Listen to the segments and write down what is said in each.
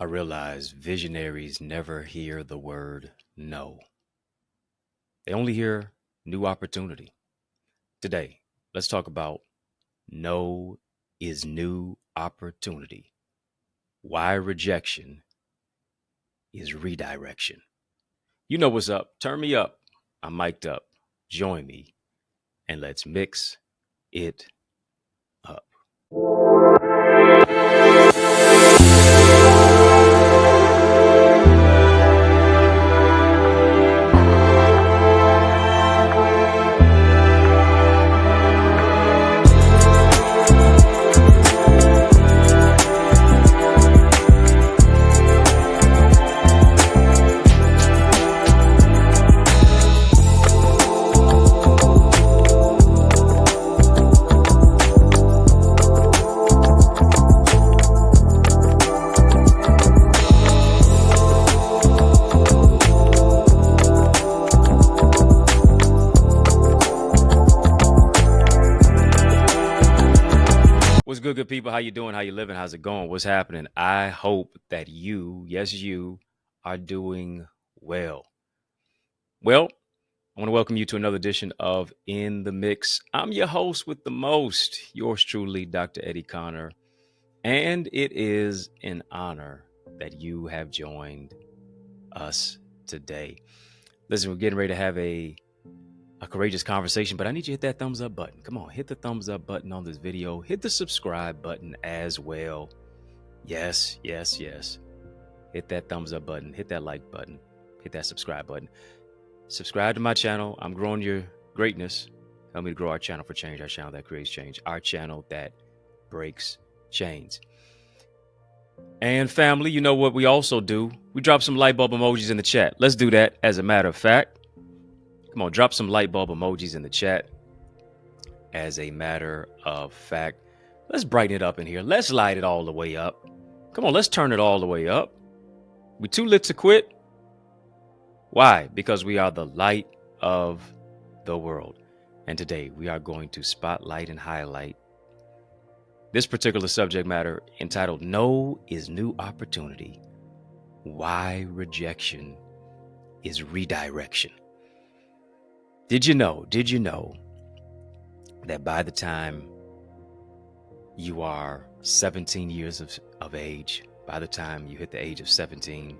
I realize visionaries never hear the word no. They only hear new opportunity. Today, let's talk about no is new opportunity. Why rejection is redirection. You know what's up. Turn me up. I'm mic'd up. Join me and let's mix it up. What's good people? How you doing? How you living? How's it going? What's happening? I hope that you, yes, you are doing well. Well, I want to welcome you to another edition of In the Mix. I'm your host with the most, yours truly, Dr. Eddie Connor. And it is an honor that you have joined us today. Listen, we're getting ready to have a courageous conversation, but I need you to hit that thumbs up button. Come on, hit the thumbs up button on this video. Hit the subscribe button as well. Yes. Hit that thumbs up button. Hit that like button. Hit that subscribe button. Subscribe to my channel. I'm growing your greatness. Help me to grow our channel for change, our channel that creates change, our channel that breaks chains. And family, you know what we also do? We drop some light bulb emojis in the chat. Let's do that as a matter of fact. Come on, drop some light bulb emojis in the chat. As a matter of fact, let's brighten it up in here. Let's light it all the way up. Come on, let's turn it all the way up. We too lit to quit. Why? Because we are the light of the world. And today we are going to spotlight and highlight this particular subject matter entitled No is New Opportunity. Why rejection is redirection. Did you know that by the time you are 17 years of age, by the time you hit the age of 17,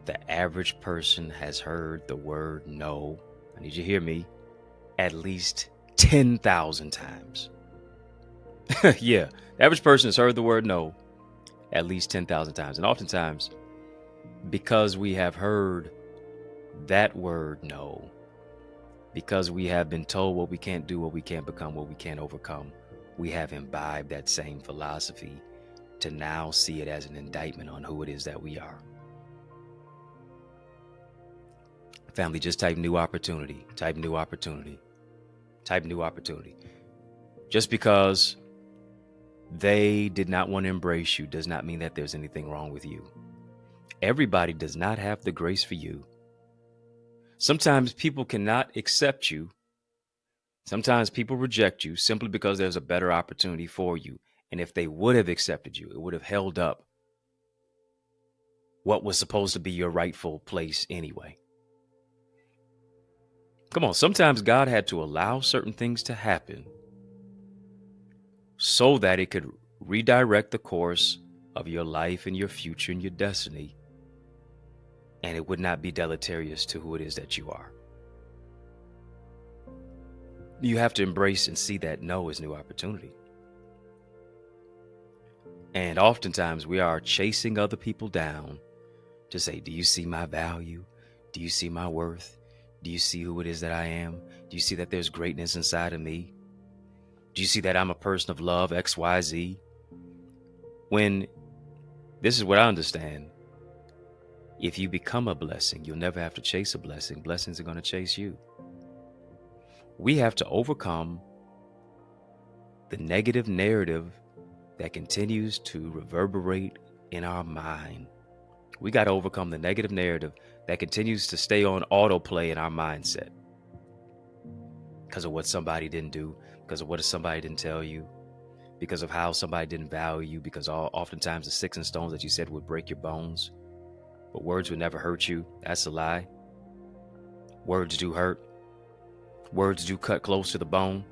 the average person has heard the word no, I need you to hear me, at least 10,000 times. Yeah, the average person has heard the word no at least 10,000 times. And oftentimes, because we have heard that word no, because we have been told what we can't do, what we can't become, what we can't overcome, we have imbibed that same philosophy to now see it as an indictment on who it is that we are. Family, just type new opportunity, type new opportunity, type new opportunity. Just because they did not want to embrace you does not mean that there's anything wrong with you. Everybody does not have the grace for you. Sometimes people cannot accept you. Sometimes people reject you simply because there's a better opportunity for you. And if they would have accepted you, it would have held up what was supposed to be your rightful place anyway. Come on, sometimes God had to allow certain things to happen so that it could redirect the course of your life and your future and your destiny. And it would not be deleterious to who it is that you are. You have to embrace and see that no is new opportunity. And oftentimes we are chasing other people down to say, do you see my value? Do you see my worth? Do you see who it is that I am? Do you see that there's greatness inside of me? Do you see that I'm a person of love, X, Y, Z? When this is what I understand. If you become a blessing, you'll never have to chase a blessing. Blessings are going to chase you. We have to overcome the negative narrative that continues to reverberate in our mind. We got to overcome the negative narrative that continues to stay on autoplay in our mindset because of what somebody didn't do, because of what somebody didn't tell you, because of how somebody didn't value you, because oftentimes the sticks and stones that you said would break your bones, but words would never hurt you. That's a lie. Words do hurt. Words do cut close to the bone.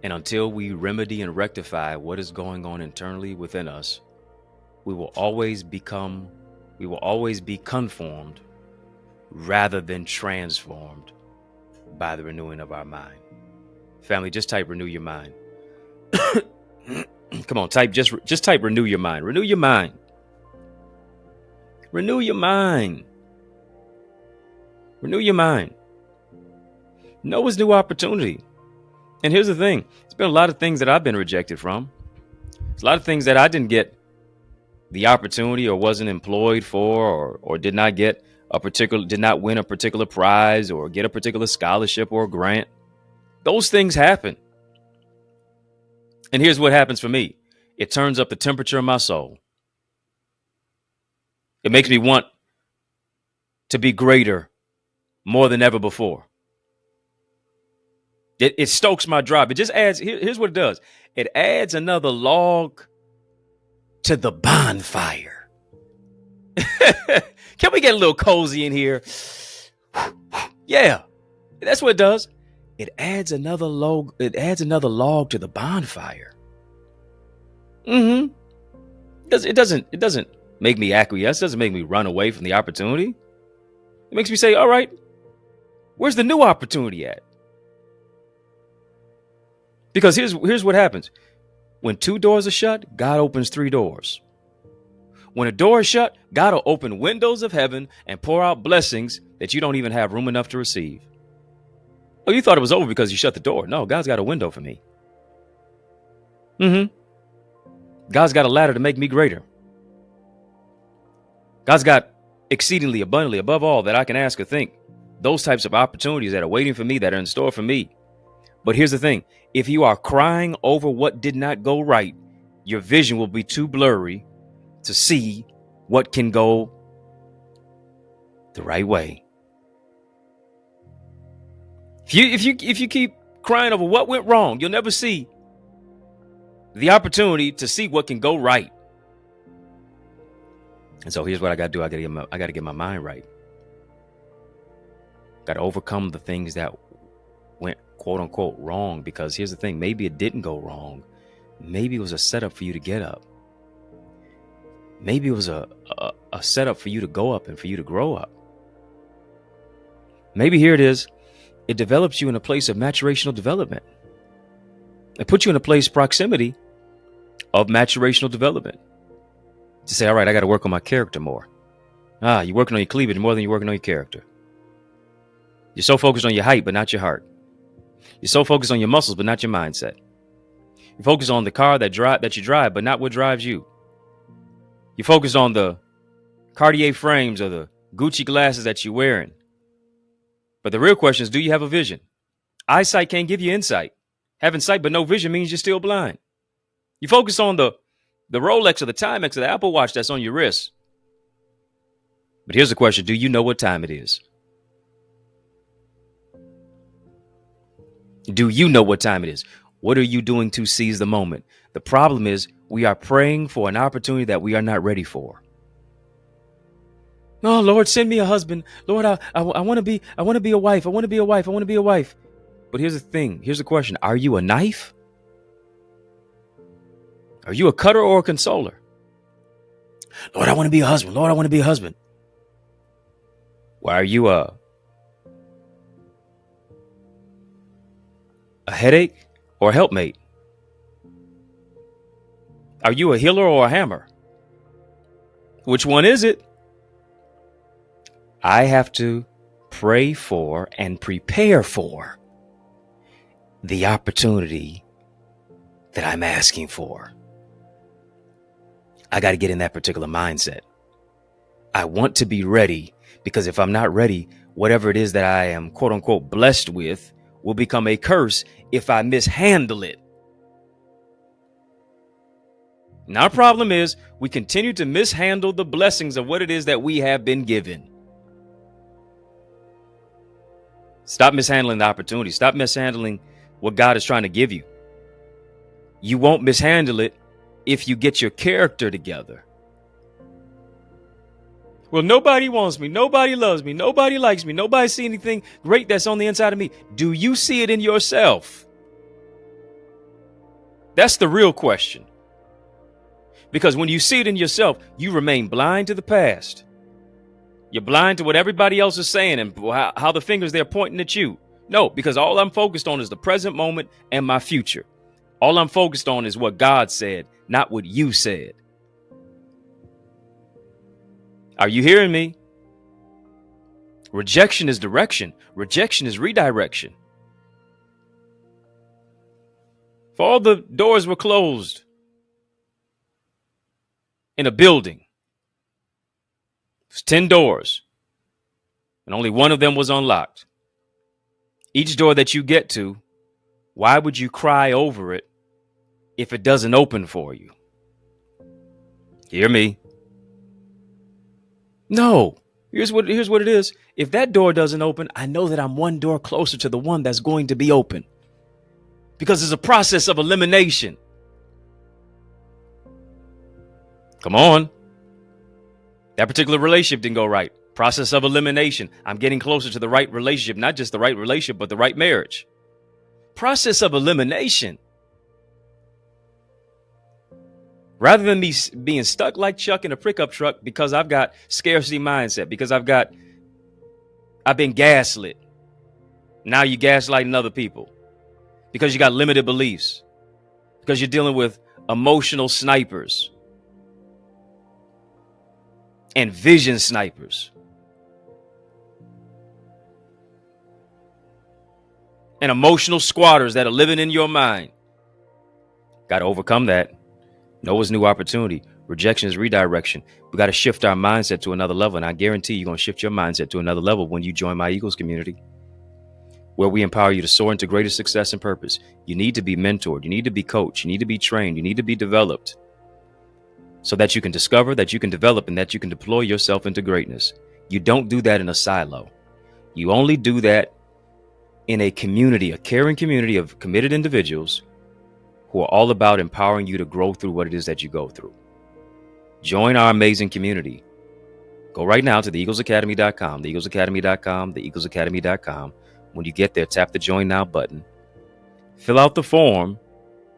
And until we remedy and rectify what is going on internally within us, we will always be conformed rather than transformed by the renewing of our mind. Family, just type renew your mind. Come on, just type renew your mind. Renew your mind. Renew your mind. Renew your mind. Know it's new opportunity. And here's the thing. It's been a lot of things that I've been rejected from. It's a lot of things that I didn't get the opportunity or wasn't employed for, or did not win a particular prize or get a particular scholarship or grant. Those things happen. And here's what happens for me. It turns up the temperature of my soul. It makes me want to be greater more than ever before. It stokes my drive. It just adds, here's what it does. It adds another log to the bonfire. Can we get a little cozy in here? Yeah, that's what it does. It adds another log to the bonfire. It doesn't make me acquiesce. It doesn't make me run away from the opportunity. It makes me say, all right, where's the new opportunity at? Because here's what happens. When 2 doors are shut, God opens 3 doors. When a door is shut, God will open windows of heaven and pour out blessings that you don't even have room enough to receive. Oh, you thought it was over because you shut the door. No, God's got a window for me. God's got a ladder to make me greater. God's got exceedingly abundantly above all that I can ask or think. Those types of opportunities that are waiting for me, that are in store for me. But here's the thing. If you are crying over what did not go right, your vision will be too blurry to see what can go the right way. If you keep crying over what went wrong, you'll never see the opportunity to see what can go right. And so here's what I got to do. I got to get my mind right. Got to overcome the things that went quote unquote wrong, because here's the thing. Maybe it didn't go wrong. Maybe it was a setup for you to get up. Maybe it was a setup for you to go up and for you to grow up. Maybe here it is. It develops you in a place of maturational development. It puts you in a place proximity of maturational development. To say, all right, I got to work on my character more. You're working on your cleavage more than you're working on your character. You're so focused on your height, but not your heart. You're so focused on your muscles, but not your mindset. You're focused on the car that you drive, but not what drives you. You're focused on the Cartier frames or the Gucci glasses that you're wearing. But the real question is, do you have a vision? Eyesight can't give you insight. Having sight but no vision means you're still blind. You focus on the Rolex or the Timex or the Apple Watch that's on your wrist. But here's the question. Do you know what time it is? Do you know what time it is? What are you doing to seize the moment? The problem is we are praying for an opportunity that we are not ready for. Oh, Lord, send me a husband. Lord, I want to be a wife. I want to be a wife. I want to be a wife. But here's the thing. Here's the question. Are you a knife? Are you a cutter or a consoler? Lord, I want to be a husband. Lord, I want to be a husband. Why are you a headache or a helpmate? Are you a healer or a hammer? Which one is it? I have to pray for and prepare for the opportunity that I'm asking for. I got to get in that particular mindset. I want to be ready, because if I'm not ready, whatever it is that I am quote unquote blessed with will become a curse if I mishandle it. Now, our problem is we continue to mishandle the blessings of what it is that we have been given. Stop mishandling the opportunity. Stop mishandling what God is trying to give you. You won't mishandle it if you get your character together. Well, nobody wants me. Nobody loves me. Nobody likes me. Nobody sees anything great that's on the inside of me. Do you see it in yourself? That's the real question. Because when you see it in yourself, you remain blind to the past. You're blind to what everybody else is saying and how the fingers they're pointing at you. No, because all I'm focused on is the present moment and my future. All I'm focused on is what God said, not what you said. Are you hearing me? Rejection is direction. Rejection is redirection. If all the doors were closed in a building, it's 10 doors, and only one of them was unlocked. Each door that you get to, why would you cry over it if it doesn't open for you? Hear me? No. Here's what it is. If that door doesn't open, I know that I'm one door closer to the one that's going to be open. Because it's a process of elimination. Come on. That particular relationship didn't go right. Process of elimination. I'm getting closer to the right relationship, not just the right relationship, but the right marriage. Process of elimination. Rather than me being stuck like Chuck in a pickup truck because I've got scarcity mindset, because I've been gaslit. Now you gaslighting other people because you got limited beliefs, because you're dealing with emotional snipers and vision snipers and emotional squatters that are living in your mind. Got to overcome that. Noah's new opportunity. Rejection is redirection. We got to shift our mindset to another level. And I guarantee you're going to shift your mindset to another level when you join my Eagles community, where we empower you to soar into greater success and purpose. You need to be mentored. You need to be coached. You need to be trained. You need to be developed so that you can discover, that you can develop, and that you can deploy yourself into greatness. You don't do that in a silo. You only do that in a community, a caring community of committed individuals who are all about empowering you to grow through what it is that you go through. Join our amazing community. Go right now to theeaglesacademy.com, theeaglesacademy.com, theeaglesacademy.com. When you get there, tap the Join Now button. Fill out the form,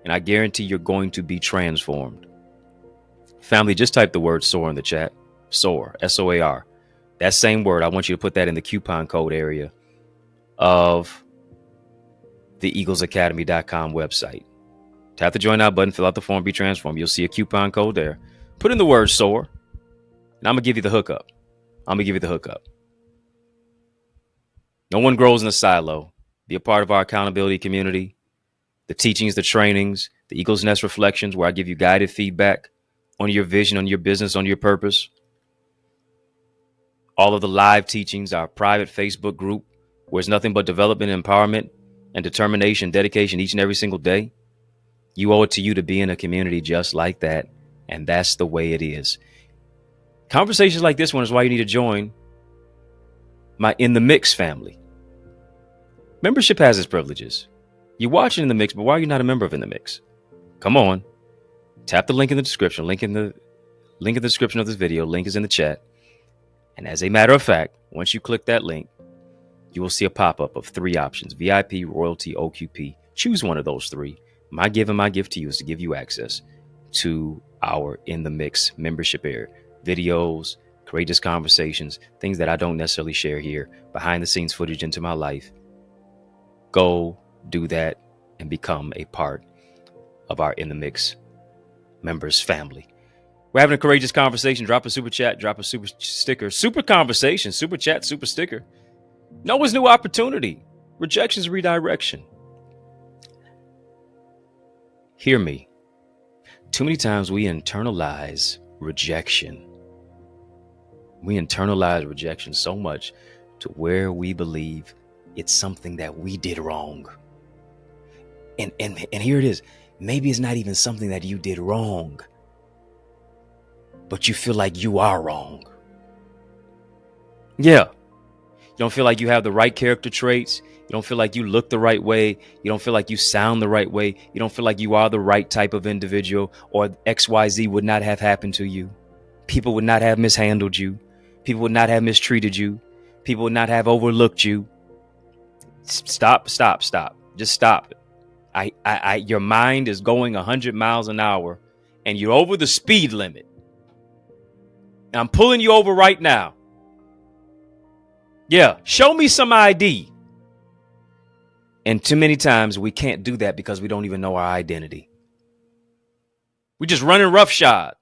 and I guarantee you're going to be transformed. Family, just type the word SOAR in the chat. SOAR, S-O-A-R. That same word, I want you to put that in the coupon code area of the eaglesacademy.com website. Tap the Join Now button, fill out the form, be transformed. You'll see a coupon code there. Put in the word SOAR, and I'm going to give you the hookup. No one grows in a silo. Be a part of our accountability community, the teachings, the trainings, the Eagles Nest reflections, where I give you guided feedback on your vision, on your business, on your purpose. All of the live teachings, our private Facebook group, where it's nothing but development, empowerment, and determination, dedication each and every single day. You owe it to you to be in a community just like that. And that's the way it is. Conversations like this one is why you need to join my In the Mix family. Membership has its privileges. You're watching In the Mix, but why are you not a member of In the Mix? Come on. Tap the link in the description. Link in the description of this video. Link is in the chat. And as a matter of fact, once you click that link, you will see a pop-up of 3 options: VIP, Royalty, OQP. Choose one of those 3. My gift to you is to give you access to our In the Mix membership area. Videos, courageous conversations, things that I don't necessarily share here, behind the scenes footage into my life. Go do that and become a part of our In the Mix members family. We're having a courageous conversation. Drop a super chat, drop a super sticker, super conversation, super chat, super sticker. Noah's new opportunity. Rejection's redirection. Hear me. Too many times we internalize rejection. We internalize rejection so much to where we believe it's something that we did wrong. And here it is. Maybe it's not even something that you did wrong, but you feel like you are wrong. Yeah. You don't feel like you have the right character traits. You don't feel like you look the right way. You don't feel like you sound the right way. You don't feel like you are the right type of individual, or XYZ would not have happened to you. People would not have mishandled you. People would not have mistreated you. People would not have overlooked you. Stop. Just stop. Your mind is going 100 miles an hour and you're over the speed limit. And I'm pulling you over right now. Yeah, show me some ID. And too many times we can't do that because we don't even know our identity. We're just running roughshod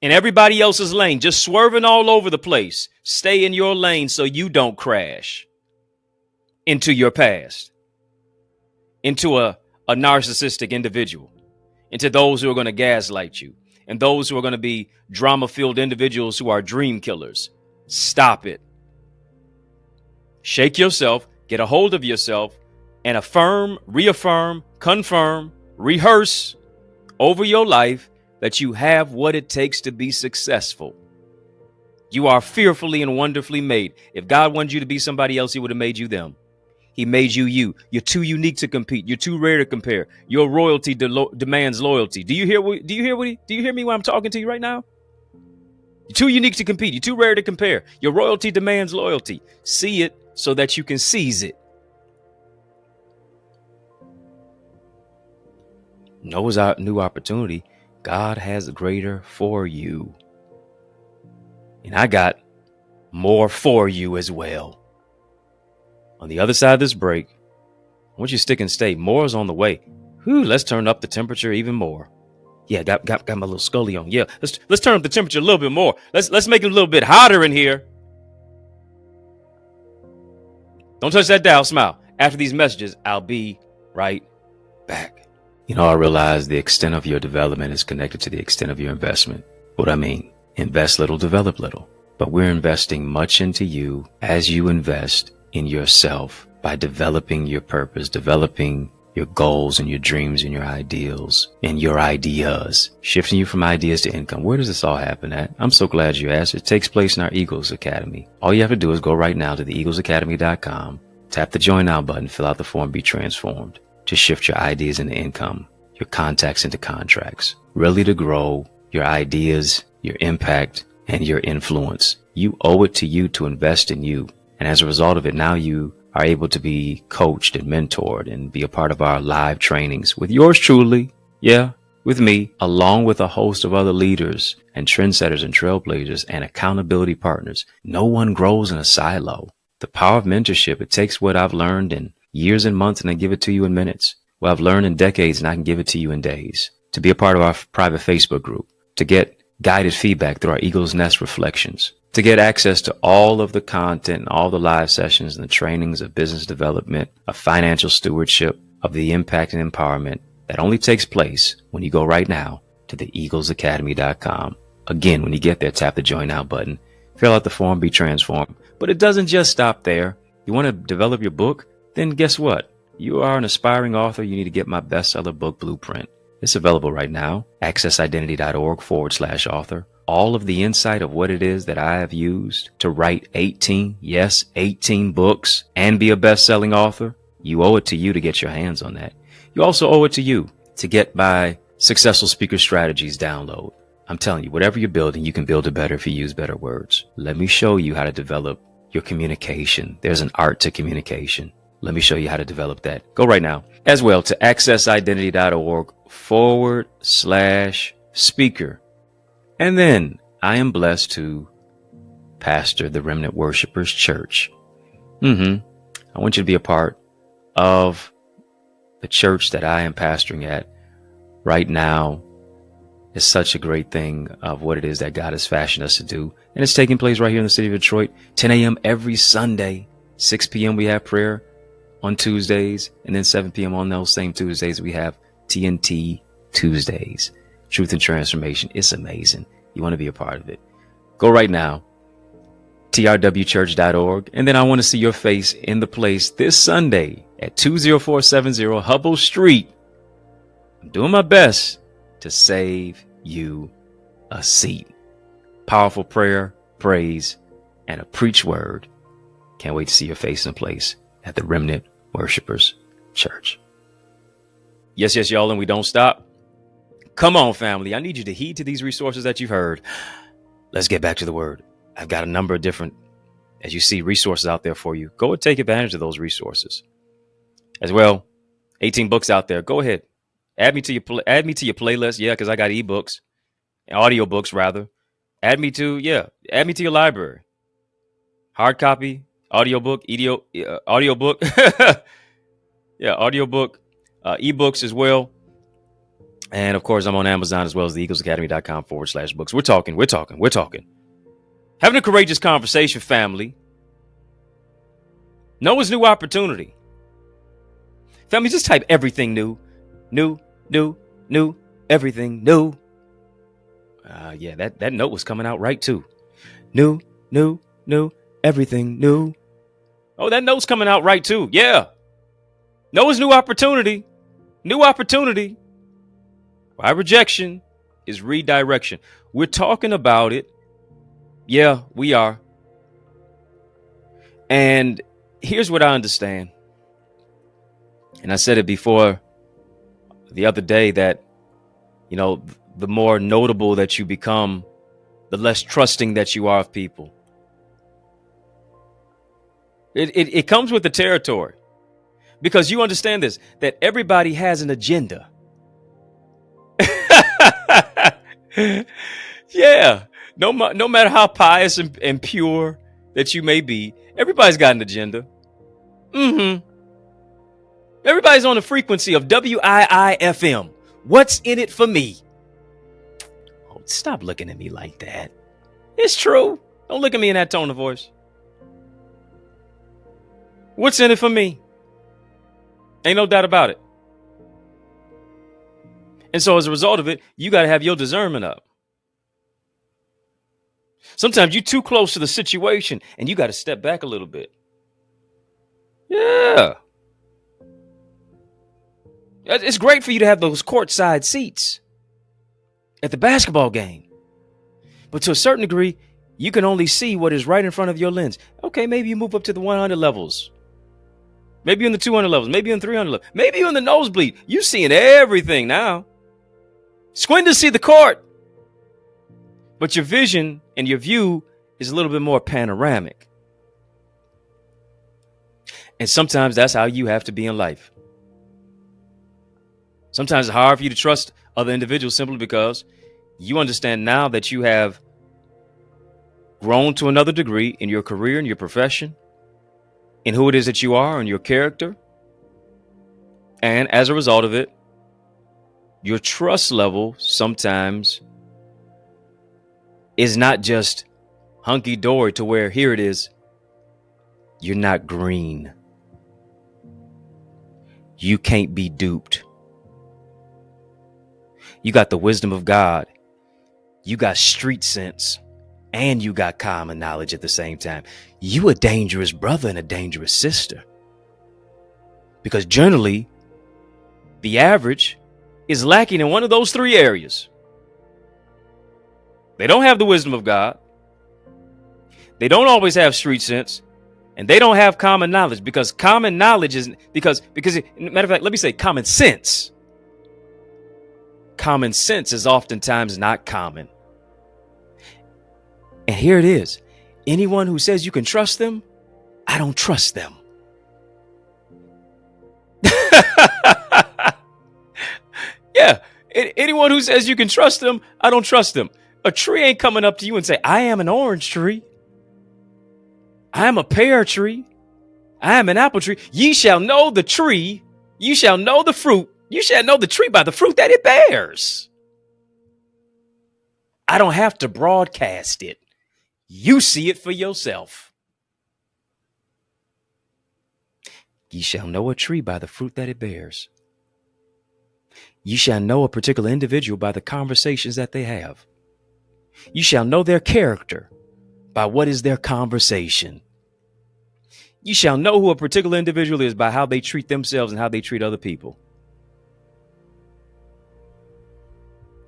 in everybody else's lane, just swerving all over the place. Stay in your lane so you don't crash into your past, into a narcissistic individual, into those who are going to gaslight you, and those who are going to be drama-filled individuals who are dream killers. Stop it. Shake yourself, get a hold of yourself, and affirm, reaffirm, confirm, rehearse over your life that you have what it takes to be successful. You are fearfully and wonderfully made. If God wanted you to be somebody else, he would have made you them. He made you you. You're too unique to compete. You're too rare to compare. Your royalty demands loyalty. Do you hear me when I'm talking to you right now? You're too unique to compete. You're too rare to compare. Your royalty demands loyalty. See it so that you can seize it. Noah's new opportunity. God has greater for you. And I got more for you as well. On the other side of this break, I want you to stick and stay. More is on the way. Whew, let's turn up the temperature even more. Yeah, got my little scully on. Yeah, let's turn up the temperature a little bit more. Let's make it a little bit hotter in here. Don't touch that dial. Smile. After these messages, I'll be right back. You know, I realize the extent of your development is connected to the extent of your investment. What I mean, invest little, develop little. But we're investing much into you as you invest in yourself by developing your purpose, developing your goals and your dreams and your ideals and your ideas, shifting you from ideas to income. Where does this all happen at? I'm so glad you asked. It takes place in our Eagles Academy. All you have to do is go right now to theeaglesacademy.com, tap the join now button, fill out the form, be transformed to shift your ideas into income, your contacts into contracts, really to grow your ideas, your impact, and your influence. You owe it to you to invest in you. And as a result of it, now you are able to be coached and mentored and be a part of our live trainings with yours truly. Yeah, with me, along with a host of other leaders and trendsetters and trailblazers and accountability partners. No one grows in a silo. The power of mentorship, it takes what I've learned in years and months and I give it to you in minutes. What I've learned in decades and I can give it to you in days. To be a part of our private Facebook group, to get guided feedback through our Eagle's Nest reflections, to get access to all of the content and all the live sessions and the trainings of business development, of financial stewardship, of the impact and empowerment that only takes place when you go right now to theeaglesacademy.com. Again, when you get there, tap the join now button, fill out the form, be transformed. But it doesn't just stop there. You want to develop your book? Then guess what? You are an aspiring author. You need to get my bestseller book blueprint. It's available right now. accessidentity.org/author. All of the insight of what it is that I have used to write 18 books and be a best-selling author. You owe it to you to get your hands on that. You also owe it to you to get my Successful Speaker Strategies download. I'm telling you, whatever you're building, you can build it better if you use better words. Let me show you how to develop your communication. There's an art to communication. Let me show you how to develop that. Go right now as well to accessidentity.org/speaker. And then I am blessed to pastor the Remnant Worshipers Church. I want you to be a part of the church that I am pastoring at right now. It's such a great thing of what it is that God has fashioned us to do. And it's taking place right here in the city of Detroit, 10 a.m. every Sunday, 6 p.m. we have prayer on Tuesdays, and then 7 p.m. on those same Tuesdays we have TNT Tuesdays. Truth and Transformation. It's amazing. You want to be a part of it. Go right now, trwchurch.org. And then I want to see your face in the place this Sunday at 20470 Hubble Street. I'm doing my best to save you a seat. Powerful prayer, praise, and a preach word. Can't wait to see your face and place at the Remnant Worshipers Church. Yes, y'all, and we don't stop. Come on, family. I need you to heed to these resources that you've heard. Let's get back to the word. I've got a number of different, as you see, resources out there for you. Go and take advantage of those resources. As well, 18 books out there. Go ahead. Add me to your playlist. Yeah, because I got ebooks, audiobooks rather. Add me to your library. Hard copy, audiobook, audiobook. Yeah, audiobook, ebooks as well. And of course, I'm on Amazon as well as the eaglesacademy.com/books. We're talking. Having a courageous conversation, family. Noah's new opportunity. Family, just type everything new, everything new. Yeah, that note was coming out right too. New, everything new. Oh, that note's coming out right too. Yeah. Noah's new opportunity. Why rejection is redirection. We're talking about it. Yeah, we are. And here's what I understand. And I said it before the other day that, you know, the more notable that you become, the less trusting that you are of people. It comes with the territory, because you understand this, that everybody has an agenda. Yeah. No matter how pious and pure that you may be, everybody's got an agenda. Everybody's on the frequency of WIIFM. What's in it for me? Oh, stop looking at me like that. It's true. Don't look at me in that tone of voice. What's in it for me? Ain't no doubt about it. And so as a result of it, you got to have your discernment up. Sometimes you're too close to the situation and you got to step back a little bit. Yeah. It's great for you to have those courtside seats at the basketball game. But to a certain degree, you can only see what is right in front of your lens. Okay, maybe you move up to the 100 levels. Maybe you're in the 200 levels. Maybe you're in 300 levels. Maybe you're in the nosebleed. You're seeing everything now. Squint to see the court. But your vision and your view is a little bit more panoramic. And sometimes that's how you have to be in life. Sometimes it's hard for you to trust other individuals simply because you understand now that you have grown to another degree in your career, in your profession, in who it is that you are, and your character. And as a result of it, your trust level sometimes is not just hunky-dory to where here it is. You're not green. You can't be duped. You got the wisdom of God. You got street sense. And you got common knowledge at the same time. You a dangerous brother and a dangerous sister. Because generally, the average is lacking in one of those three areas. They don't have the wisdom of God. They don't always have street sense. And they don't have common knowledge, because common knowledge is because matter of fact, let me say common sense. Common sense is oftentimes not common. And here it is. Anyone who says you can trust them, I don't trust them. Yeah. Anyone who says you can trust them, I don't trust them. A tree ain't coming up to you and say, I am an orange tree. I am a pear tree. I am an apple tree. Ye shall know the tree. You shall know the fruit. You shall know the tree by the fruit that it bears. I don't have to broadcast it. You see it for yourself. Ye shall know a tree by the fruit that it bears. You shall know a particular individual by the conversations that they have. You shall know their character by what is their conversation. You shall know who a particular individual is by how they treat themselves and how they treat other people.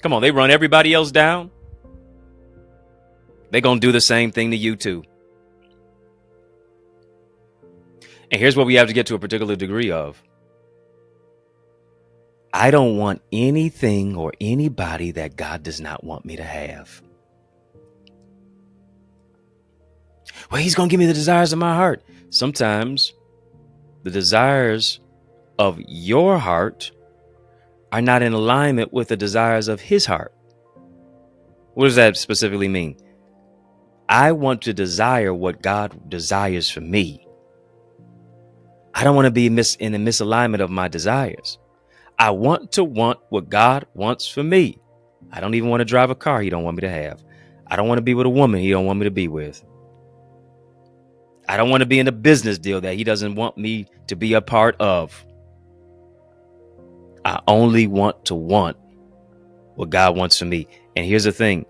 Come on, they run everybody else down. They're going to do the same thing to you too. And here's what we have to get to a particular degree of. I don't want anything or anybody that God does not want me to have. Well, he's going to give me the desires of my heart. Sometimes the desires of your heart are not in alignment with the desires of his heart. What does that specifically mean? I want to desire what God desires for me. I don't want to be in a misalignment of my desires. I want to want what God wants for me. I don't even want to drive a car he don't want me to have. I don't want to be with a woman he don't want me to be with. I don't want to be in a business deal that he doesn't want me to be a part of. I only want to want what God wants for me. And here's the thing.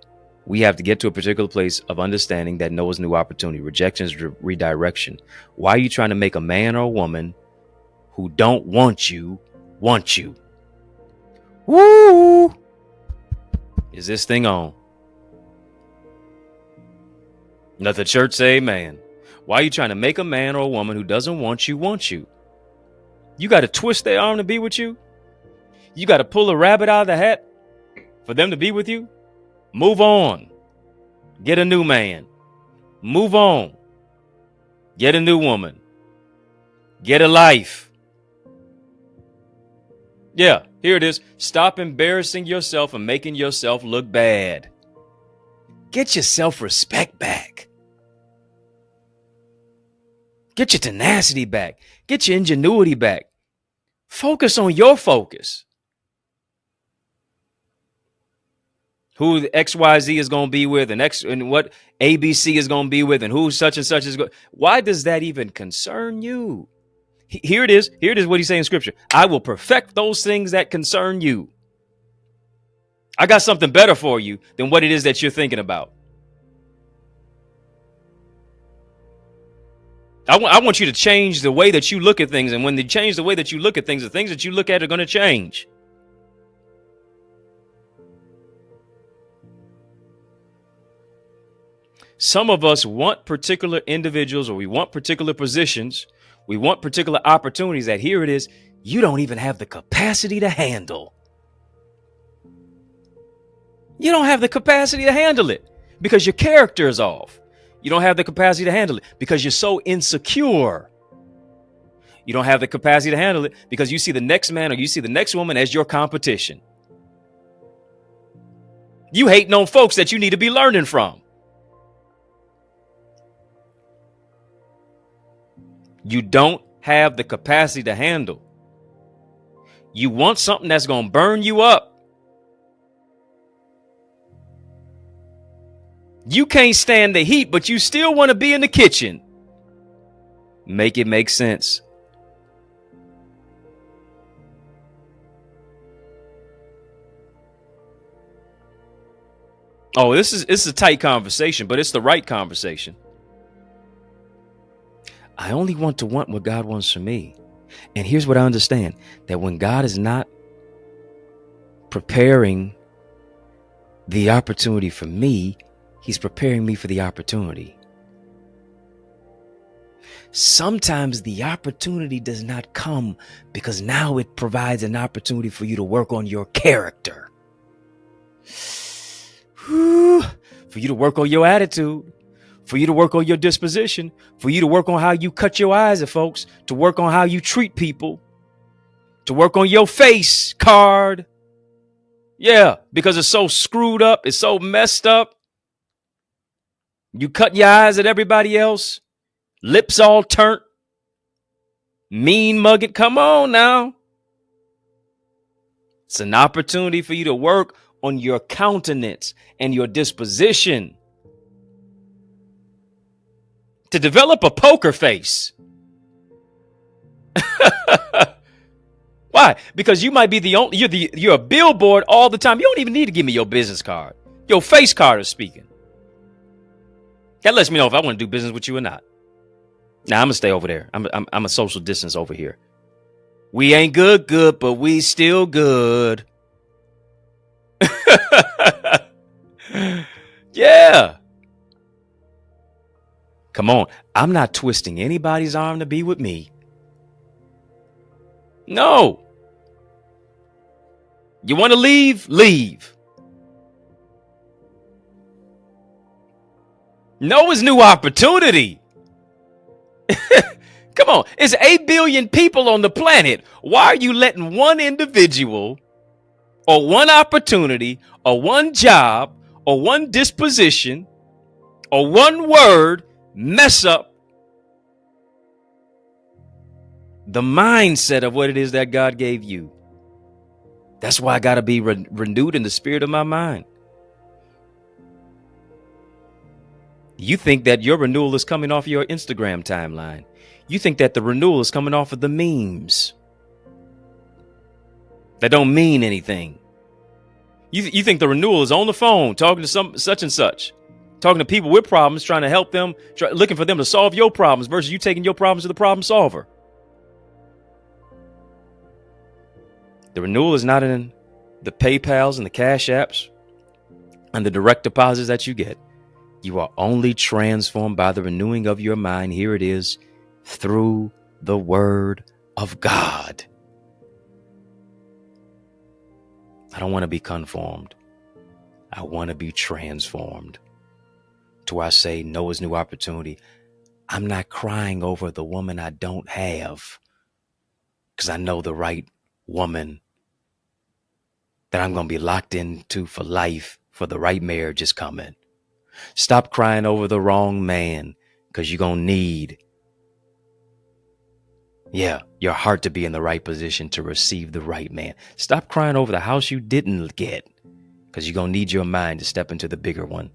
We have to get to a particular place of understanding that Noah's new opportunity. Rejection is redirection. Why are you trying to make a man or a woman who don't want you want you? Woo! Is this thing on? Let the church say amen. Why are you trying to make a man or a woman who doesn't want you want you? You got to twist their arm to be with you? You got to pull a rabbit out of the hat for them to be with you? Move on. Get a new man. Move on. Get a new woman. Get a life. Yeah, here it is. Stop embarrassing yourself and making yourself look bad. Get your self-respect back. Get your tenacity back. Get your ingenuity back. Focus on your focus. Who the XYZ is going to be with and what ABC is going to be with and who such and such is going. Why does that even concern you? Here it is. Here it is what he's saying in scripture. I will perfect those things that concern you. I got something better for you than what it is that you're thinking about. I want you to change the way that you look at things. And when they change the way that you look at things, the things that you look at are going to change. Some of us want particular individuals or we want particular positions. We want particular opportunities that here it is. You don't even have the capacity to handle. You don't have the capacity to handle it because your character is off. You don't have the capacity to handle it because you're so insecure. You don't have the capacity to handle it because you see the next man or you see the next woman as your competition. You hating on folks that you need to be learning from. You don't have the capacity to handle. You want something that's going to burn you up. You can't stand the heat, but you still want to be in the kitchen. Make it make sense. Oh, this is a tight conversation, but it's the right conversation. I only want to want what God wants for me. And here's what I understand, that when God is not preparing the opportunity for me, he's preparing me for the opportunity. Sometimes the opportunity does not come because now it provides an opportunity for you to work on your character. For you to work on your attitude. For you to work on your disposition, for you to work on how you cut your eyes at folks, to work on how you treat people, to work on your face card. Yeah, because it's so screwed up. It's so messed up. You cut your eyes at everybody else. Lips all turnt. Mean mugging. Come on now. It's an opportunity for you to work on your countenance and your disposition. To develop a poker face. Why? Because you might be you're a billboard all the time. You don't even need to give me your business card. Your face card is speaking. That lets me know if I want to do business with you or not. Now I'm gonna stay over there. I'm a social distance over here. We ain't good, but we still good. Yeah. Come on. I'm not twisting anybody's arm to be with me. No. You want to leave? Leave. No is new opportunity. Come on. It's 8 billion people on the planet. Why are you letting one individual or one opportunity or one job or one disposition or one word mess up the mindset of what it is that God gave you? That's why I got to be renewed in the spirit of my mind. You think that your renewal is coming off your Instagram timeline. You think that the renewal is coming off of the memes that don't mean anything. You think the renewal is on the phone, talking to some such and such, talking to people with problems, trying to help them, looking for them to solve your problems versus you taking your problems to the problem solver. The renewal is not in the PayPals and the Cash Apps and the direct deposits that you get. You are only transformed by the renewing of your mind. Here it is, through the word of God. I don't want to be conformed. I want to be transformed to where I say no is new opportunity. I'm not crying over the woman I don't have because I know the right woman that I'm going to be locked into for life, for the right marriage is coming. Stop crying over the wrong man because you're going to need, your heart to be in the right position to receive the right man. Stop crying over the house you didn't get because you're going to need your mind to step into the bigger one.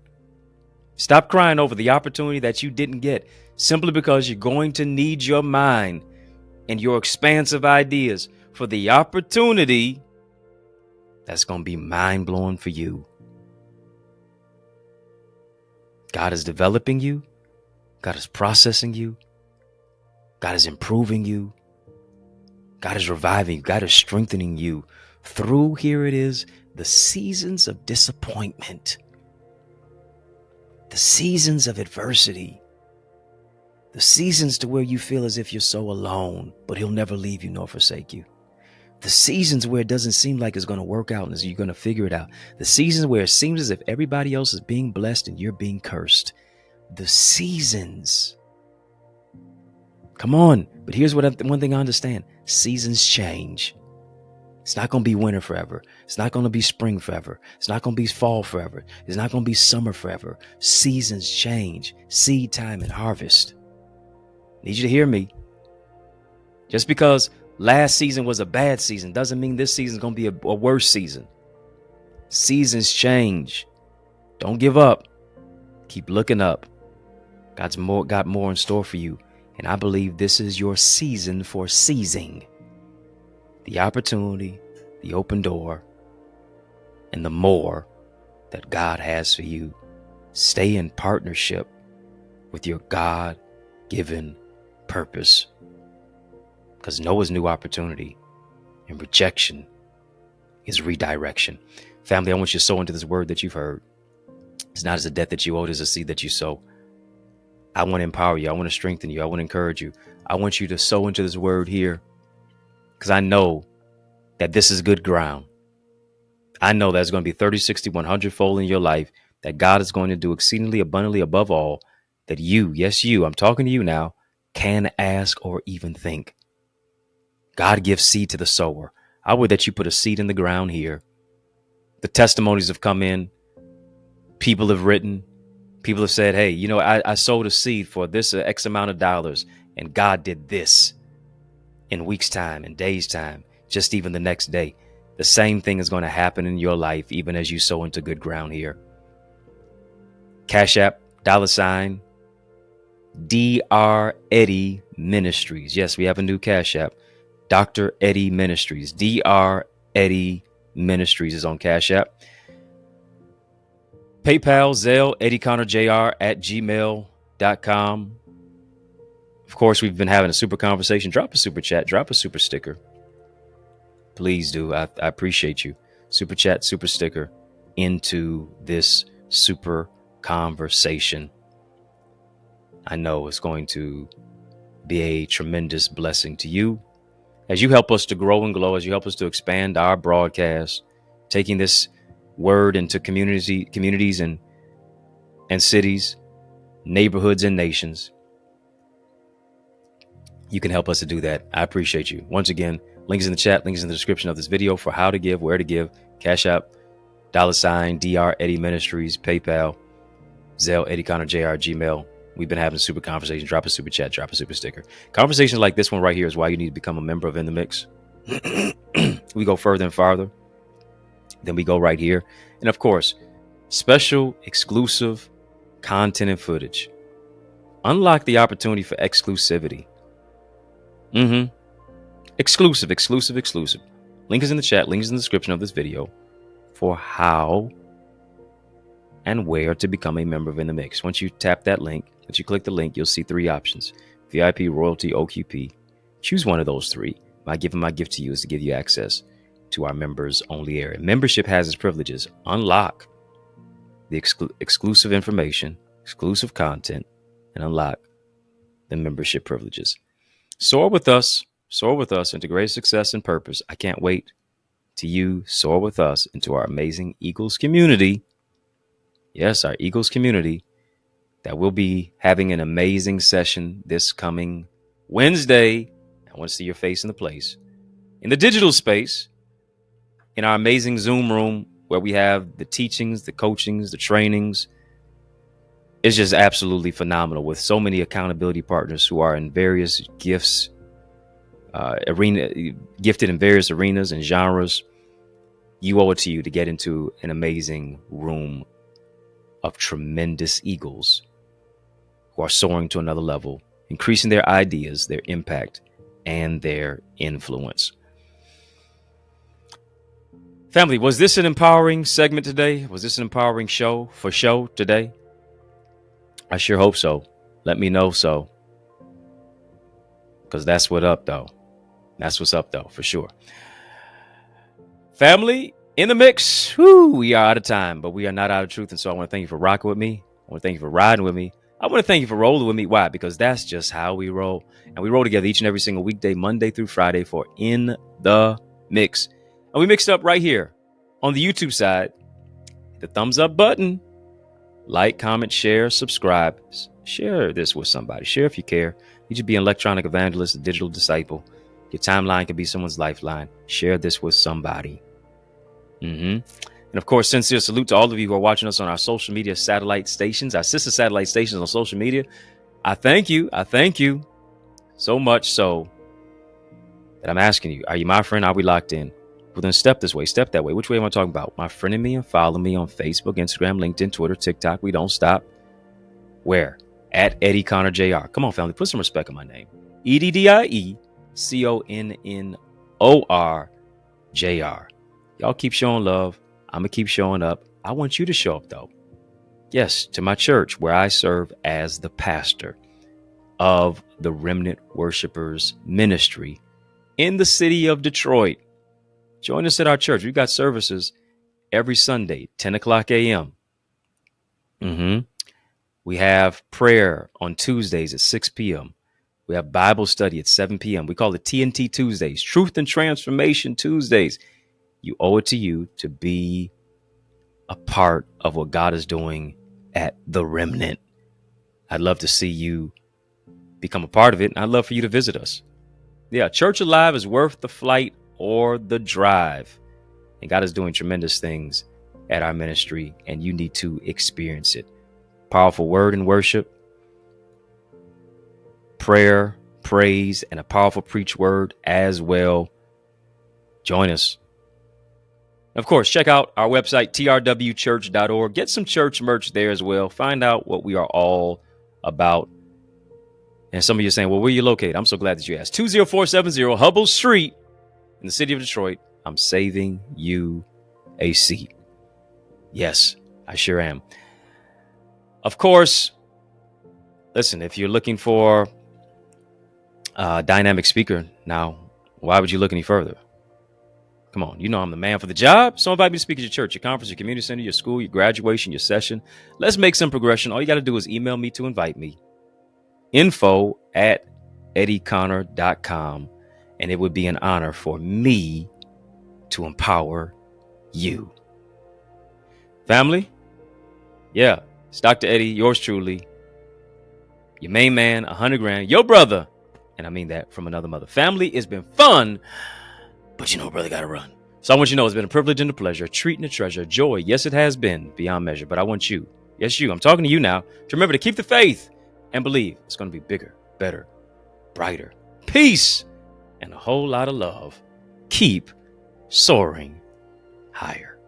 Stop crying over the opportunity that you didn't get simply because you're going to need your mind and your expansive ideas for the opportunity that's going to be mind-blowing for you. God is developing you. God is processing you. God is improving you. God is reviving you. God is strengthening you through, here it is, the seasons of disappointment, the seasons of adversity, the seasons to where you feel as if you're so alone, but he'll never leave you nor forsake you. The seasons where it doesn't seem like it's going to work out and you're going to figure it out. The seasons where it seems as if everybody else is being blessed and you're being cursed. The seasons. Come on. But here's one thing I understand. Seasons change. It's not going to be winter forever. It's not going to be spring forever. It's not going to be fall forever. It's not going to be summer forever. Seasons change. Seed time and harvest. Need you to hear me. Just because last season was a bad season doesn't mean this season is going to be a worse season. Seasons change. Don't give up. Keep looking up. Got more in store for you. And I believe this is your season for seizing the opportunity, the open door, and the more that God has for you. Stay in partnership with your God-given purpose. Because no is new opportunity and rejection is redirection. Family, I want you to sow into this word that you've heard. It's not as a debt that you owe, it's a seed that you sow. I want to empower you. I want to strengthen you. I want to encourage you. I want you to sow into this word here because I know that this is good ground. I know that's going to be 30, 60, 100 fold in your life, that God is going to do exceedingly abundantly above all that you, yes, you, I'm talking to you now, can ask or even think. God gives seed to the sower. I would that you put a seed in the ground here. The testimonies have come in. People have written. People have said, hey, I sowed a seed for this X amount of dollars and God did this in weeks time, in days time, just even the next day. The same thing is going to happen in your life, even as you sow into good ground here. Cash App, $, Dr. Eddie Ministries. Yes, we have a new Cash App. Dr. Eddie Ministries. Dr. Eddie Ministries is on Cash App. PayPal, Zelle, EddieConnorJr @gmail.com. Of course, we've been having a super conversation. Drop a super chat, drop a super sticker. Please do. I appreciate you. Super chat, super sticker into this super conversation. I know it's going to be a tremendous blessing to you as you help us to grow and glow, as you help us to expand our broadcast, taking this word into communities and cities, neighborhoods and nations. You can help us to do that. I appreciate you. Once again, links in the chat, links in the description of this video for how to give, where to give, Cash App, $, Eddie Ministries, PayPal, Zelle, EddieConnorJr, Gmail. We've been having super conversations. Drop a super chat, drop a super sticker. Conversations like this one right here is why you need to become a member of In the Mix. We go further and farther. Then we go right here. And of course, special exclusive content and footage. Unlock the opportunity for exclusivity. Exclusive. Link is in the chat. Link is in the description of this video for how and where to become a member of In the Mix. Once you tap that link, once you click the link, you'll see 3 options: VIP, Royalty, OQP. Choose one of those 3. My gift to you is to give you access to our members only area. Membership has its privileges. Unlock the exclusive information, exclusive content, and unlock the membership privileges. Soar with us into great success and purpose. I can't wait to you soar with us into our amazing Eagles community. Yes, our Eagles community that will be having an amazing session this coming Wednesday. I want to see your face in the place. In the digital space, in our amazing Zoom room where we have the teachings, the coachings, the trainings. It's just absolutely phenomenal with so many accountability partners who are in various gifted in various arenas and genres. You owe it to you to get into an amazing room of tremendous Eagles who are soaring to another level, increasing their ideas, their impact, and their influence. Family, was this an empowering segment today? Was this an empowering show today? I sure hope so. Let me know so. Because that's what's up, though. That's what's up, though, for sure. Family, in the mix. Whew, we are out of time, but we are not out of truth. And so I want to thank you for rocking with me. I want to thank you for riding with me. I want to thank you for rolling with me. Why? Because that's just how we roll. And we roll together each and every single weekday, Monday through Friday, for In the Mix. And we mixed up right here on the YouTube side. The thumbs up button. Like, comment, share, subscribe. Share this with somebody. Share if you care. You should be an electronic evangelist, a digital disciple. Your timeline can be someone's lifeline. Share this with somebody. And of course, sincere salute to all of you who are watching us on our social media satellite stations, our sister satellite stations on social media. I thank you. I thank you so much so that I'm asking you, are you my friend? Are we locked in? Well, then step this way, step that way. Which way am I talking about? My friending me and follow me on Facebook, Instagram, LinkedIn, Twitter, TikTok. We don't stop. Where? At EddieConnorJr. Come on, family. Put some respect on my name. EddieConnorJr. Y'all keep showing love. I'm going to keep showing up. I want you to show up, though. Yes, to my church, where I serve as the pastor of the Remnant Worshipers Ministry in the city of Detroit. Join us at our church. We've got services every Sunday, 10 o'clock a.m. We have prayer on Tuesdays at 6 p.m. We have Bible study at 7 p.m. We call it TNT Tuesdays, Truth and Transformation Tuesdays. You owe it to you to be a part of what God is doing at the Remnant. I'd love to see you become a part of it, and I'd love for you to visit us. Yeah, Church Alive is worth the flight or the drive. And God is doing tremendous things at our ministry, and you need to experience it. Powerful word and worship, prayer, praise, and a powerful preach word as well. Join us. Of course, check out our website, trwchurch.org. Get some church merch there as well. Find out what we are all about. And some of you are saying, well, where are you located? I'm so glad that you asked. 20470 Hubble Street in the city of Detroit. I'm saving you a seat. Yes, I sure am. Of course, listen, if you're looking for a dynamic speaker now, why would you look any further? Come on, you know I'm the man for the job. So invite me to speak at your church, your conference, your community center, your school, your graduation, your session. Let's make some progression. All you got to do is email me to invite me. info@EddieConnor.com. And it would be an honor for me to empower you. Family, yeah, it's Dr. Eddie, yours truly, your main man, 100 grand, your brother. And I mean that from another mother. Family, it's been fun, but brother got to run. So I want you to know it's been a privilege and a pleasure, a treat and a treasure, joy. Yes, it has been beyond measure, but I want you, yes, you, I'm talking to you now, to remember to keep the faith and believe it's going to be bigger, better, brighter, peace, and a whole lot of love. Keep soaring higher.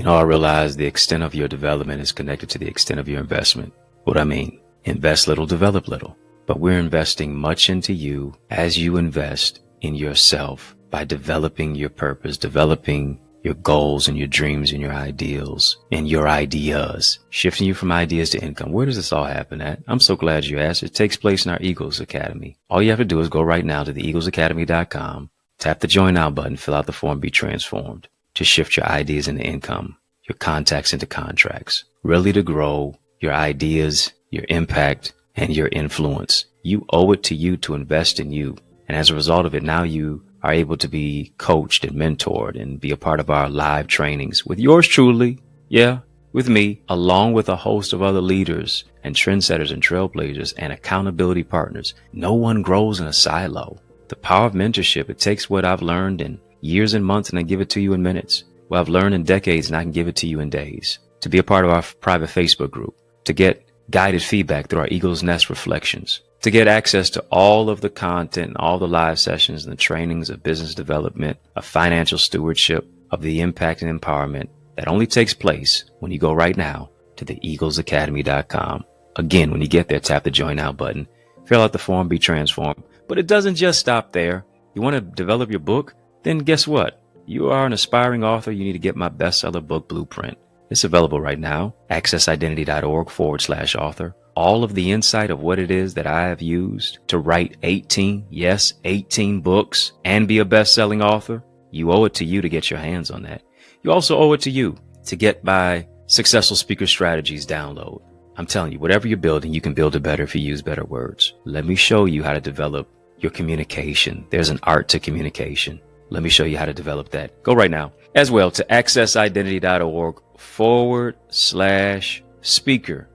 I realize the extent of your development is connected to the extent of your investment. What I mean, invest little, develop little. But we're investing much into you as you invest in yourself by developing your purpose, developing your goals and your dreams and your ideals and your ideas, shifting you from ideas to income. Where does this all happen at? I'm so glad you asked. It takes place in our Eagles Academy. All you have to do is go right now to theeaglesacademy.com, tap the join now button, fill out the form, be transformed, to shift your ideas into income, your contacts into contracts, really to grow your ideas, your impact, and your influence. You owe it to you to invest in you. And as a result of it, now you are able to be coached and mentored and be a part of our live trainings with yours truly. Yeah, with me, along with a host of other leaders and trendsetters and trailblazers and accountability partners. No one grows in a silo. The power of mentorship, it takes what I've learned in years and months and I give it to you in minutes. What I've learned in decades and I can give it to you in days. To be a part of our private Facebook group, to get guided feedback through our Eagle's Nest reflections, to get access to all of the content and all the live sessions and the trainings of business development, of financial stewardship, of the impact and empowerment that only takes place when you go right now to theeaglesacademy.com. Again, when you get there, tap the join now button, fill out the form, be transformed. But it doesn't just stop there. You want to develop your book? Then guess what? You are an aspiring author. You need to get my bestseller book blueprint. It's available right now. accessidentity.org/author. All of the insight of what it is that I have used to write 18 books and be a best-selling author. You owe it to you to get your hands on that. You also owe it to you to get my Successful Speaker Strategies download. I'm telling you, whatever you're building, you can build it better if you use better words. Let me show you how to develop your communication. There's an art to communication. Let me show you how to develop that. Go right now as well to accessidentity.org/speaker.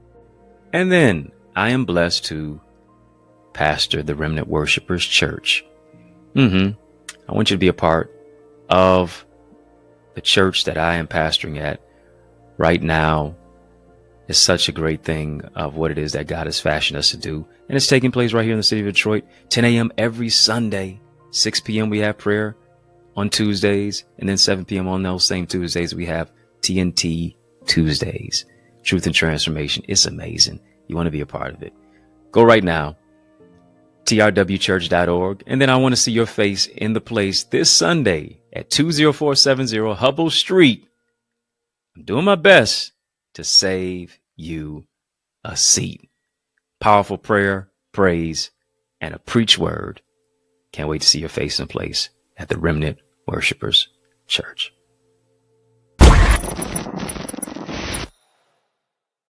And then I am blessed to pastor the Remnant Worshipers Church. I want you to be a part of the church that I am pastoring at right now. Is such a great thing of what it is that God has fashioned us to do. And it's taking place right here in the city of Detroit, 10 a.m. every Sunday, 6 p.m. we have prayer on Tuesdays, and then 7 p.m. on those same Tuesdays we have TNT Tuesdays, Truth and Transformation. It's amazing. You want to be a part of it. Go right now, trwchurch.org, and then I want to see your face in the place this Sunday at 20470 Hubble Street. I'm doing my best to save you a seat. Powerful prayer, praise, and a preach word. Can't wait to see your face in place at the Remnant Worshipers Church.